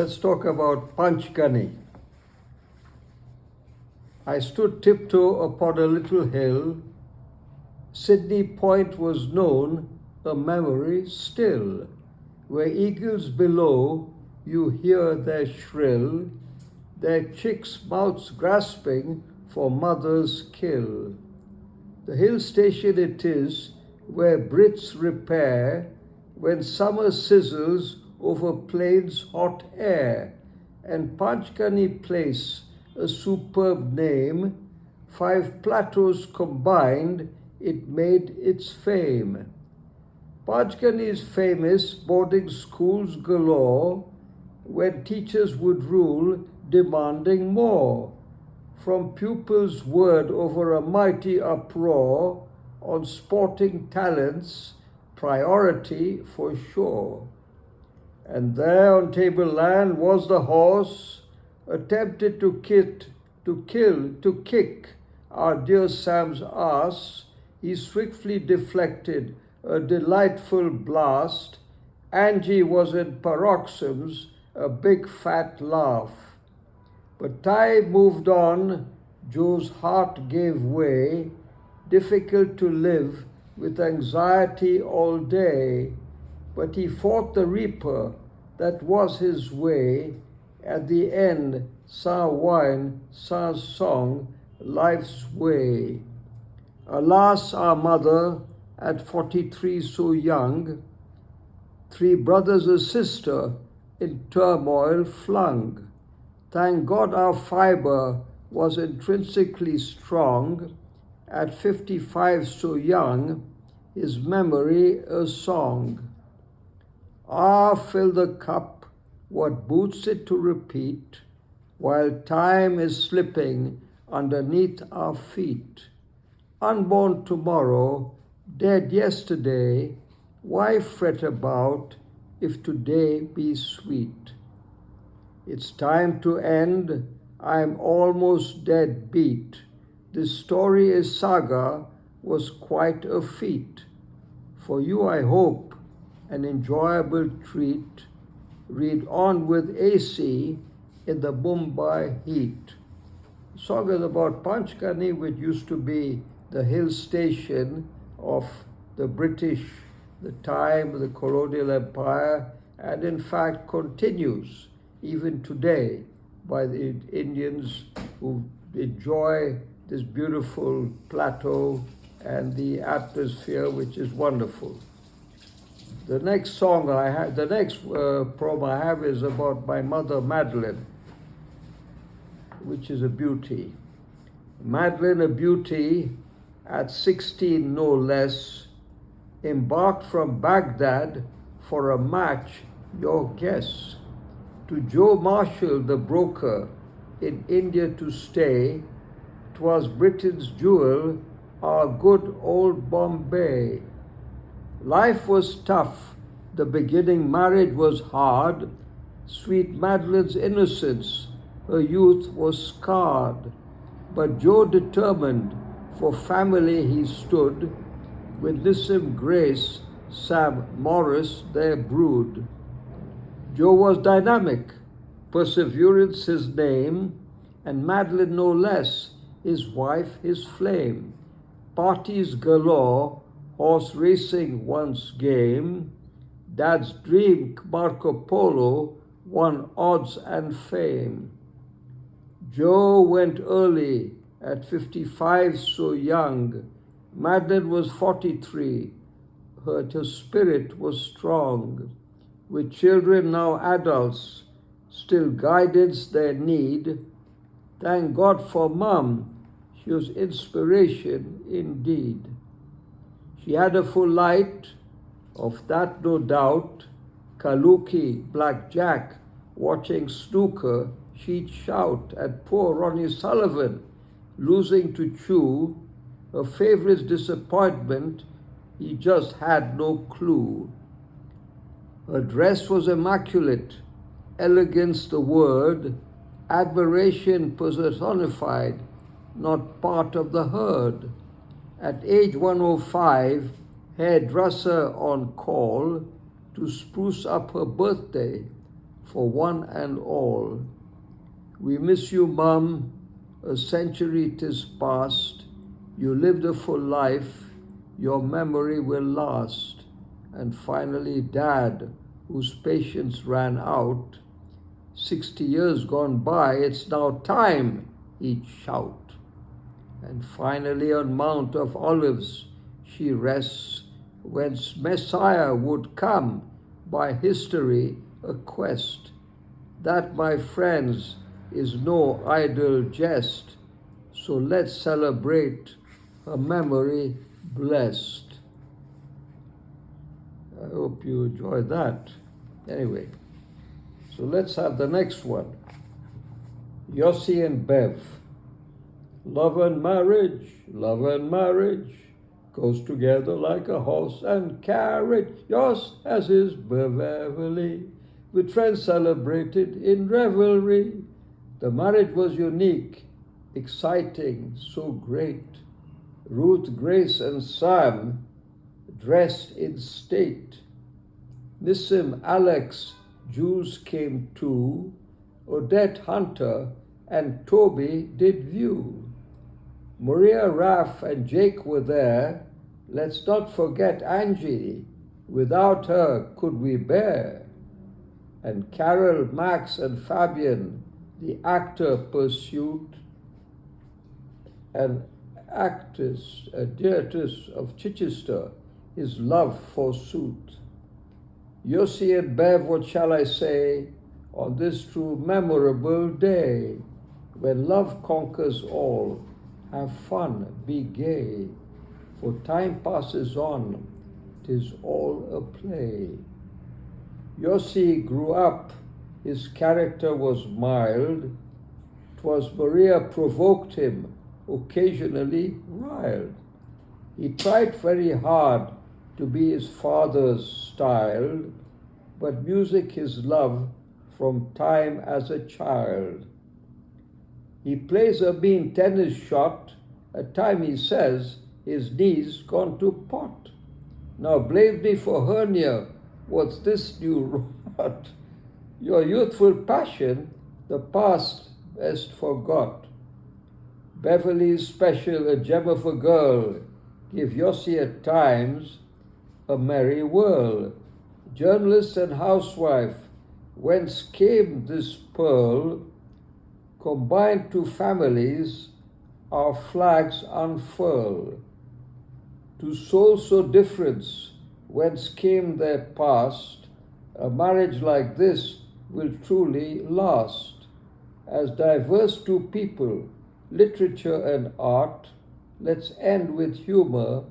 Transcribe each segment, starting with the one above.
let's talk about Panchgani. I stood tiptoe upon a little hill. Sydney Point was known, a memory still, where eagles below you hear their shrill, their chicks' mouths grasping for mother's kill. The hill station it is where Brits repair when summer sizzles over plains hot air, and Panchgani Place, a superb name, 5 plateaus combined, it made its fame. Panchgani is famous, boarding schools galore, when teachers would rule, demanding more. From pupils' word over a mighty uproar, on sporting talents, priority for sure. And there on tableland was the horse, attempted to kick our dear Sam's ass. He swiftly deflected a delightful blast. Angie was in paroxysms, a big fat laugh. But time moved on, Joe's heart gave way, difficult to live with anxiety all day. But he fought the reaper, that was his way. At the end, sa wine, sa song, life's way. Alas, our mother, at 43 so young, 3 brothers a sister in turmoil flung. Thank God our fibre was intrinsically strong. At 55 so young, his memory a song. Ah, fill the cup, what boots it to repeat, while time is slipping underneath our feet. Unborn tomorrow, dead yesterday, why fret about if today be sweet? It's time to end, I'm almost dead beat. This story is saga, was quite a feat. For you I hope, an enjoyable treat. Read on with AC in the Mumbai heat. The song is about Panchgani, which used to be the hill station of the British, the time of the colonial empire, and in fact continues even today by the Indians who enjoy this beautiful plateau and the atmosphere, which is wonderful. The next song the next poem I have is about my mother Madeline, which is a beauty. Madeline, a beauty, at 16 no less, embarked from Baghdad for a match, your guess. To Joe Marshall, the broker, in India to stay, 'twas Britain's jewel, our good old Bombay. Life was tough, the beginning marriage was hard. Sweet Madeline's innocence, her youth was scarred. But Joe determined, for family he stood. With lissom grace, Sam Morris there brewed. Joe was dynamic, perseverance his name, and Madeline no less, his wife, his flame. Parties galore, horse racing once game. Dad's dream Marco Polo won odds and fame. Joe went early, at 55 so young. Madeline was 43, her spirit was strong. With children now adults, still guidance their need. Thank God for Mum, she was inspiration indeed. She had a full light, of that no doubt. Kaluki, blackjack, watching snooker, she'd shout at poor Ronnie Sullivan, losing to chew. Her favourite's disappointment, he just had no clue. Her dress was immaculate, elegance the word, admiration personified, not part of the herd. At age 105, hairdresser on call to spruce up her birthday. for one and all. We miss you, Mum. A century 'tis past. You lived a full life. Your memory will last. And finally, Dad, whose patience ran out. 60 years gone by, it's now time, he'd shout. And finally, on Mount of Olives, she rests, whence Messiah would come, by history a quest. That, my friends, is no idle jest, so let's celebrate her memory blessed. I hope you enjoyed that. Anyway, so let's have the next one. Yossi and Bev. Love and marriage goes together like a horse and carriage. Yoss as is Beverly, with friends celebrated in revelry. The marriage was unique, exciting, so great. Ruth, Grace, and Sam dressed in state. Nissim, Alex, Jules came too. Odette, Hunter, and Toby did view. Maria, Raph, and Jake were there. Let's not forget Angie. Without her could we bear? And Carol, Max, and Fabian, the actor pursued, and actress, a Deirdre of Chichester, his love forsook. Yossi and Bev, what shall I say, on this true memorable day, when love conquers all, have fun, be gay, for time passes on, 'tis all a play. Yossi grew up, his character was mild, 'twas Maria provoked him, occasionally riled. He tried very hard to be his father's style, but music his love from time as a child. He plays a mean tennis shot, at time he says his knees gone to pot. Now blame me for hernia, what's this new rot? Your youthful passion, the past best forgot. Beverly's special, a gem of a girl, give Yossi at times a merry whirl. Journalist and housewife, whence came this pearl? Combined two families, our flags unfurl. To souls so different, whence came their past, a marriage like this will truly last. As diverse two people, literature and art, let's end with humor,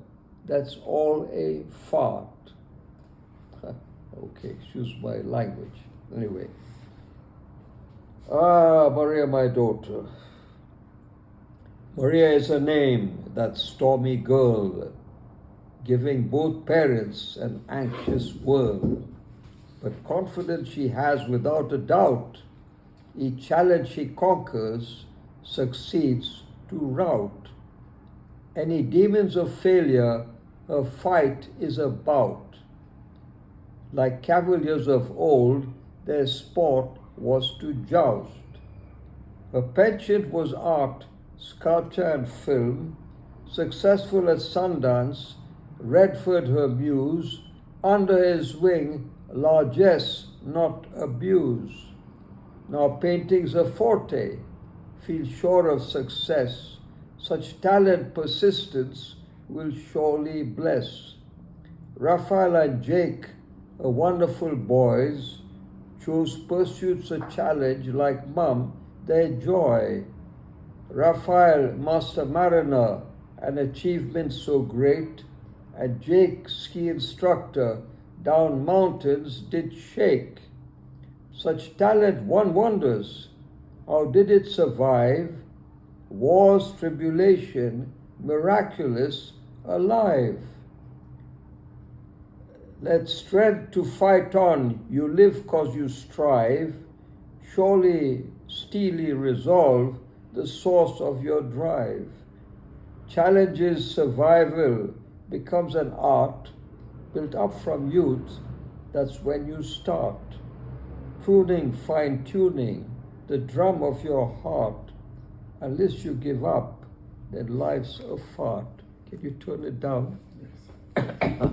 that's all a fart. Okay, excuse my language. Anyway. Maria, my daughter. Maria is a name, that stormy girl, giving both parents an anxious whirl. But confidence she has without a doubt, each challenge she conquers succeeds to rout. Any demons of failure, her fight is a bout. Like cavaliers of old, their sport was to joust. Her penchant was art, sculpture and film. Successful at Sundance, Redford her muse. Under his wing, largesse, not abuse. Now painting's a forte, feel sure of success. Such talent, persistence will surely bless. Raphael and Jake, a wonderful boys, chose pursuits a challenge like Mum, their joy. Raphael, master mariner, an achievement so great, and Jake, ski instructor, down mountains did shake. Such talent one wonders, how did it survive? Wars, tribulation, miraculous, alive. Let strength to fight on, you live 'cause you strive. Surely steely resolve, the source of your drive. Challenges survival becomes an art built up from youth, that's when you start. pruning, fine tuning the drum of your heart. Unless you give up, then life's a fart. Can you turn it down? Yes.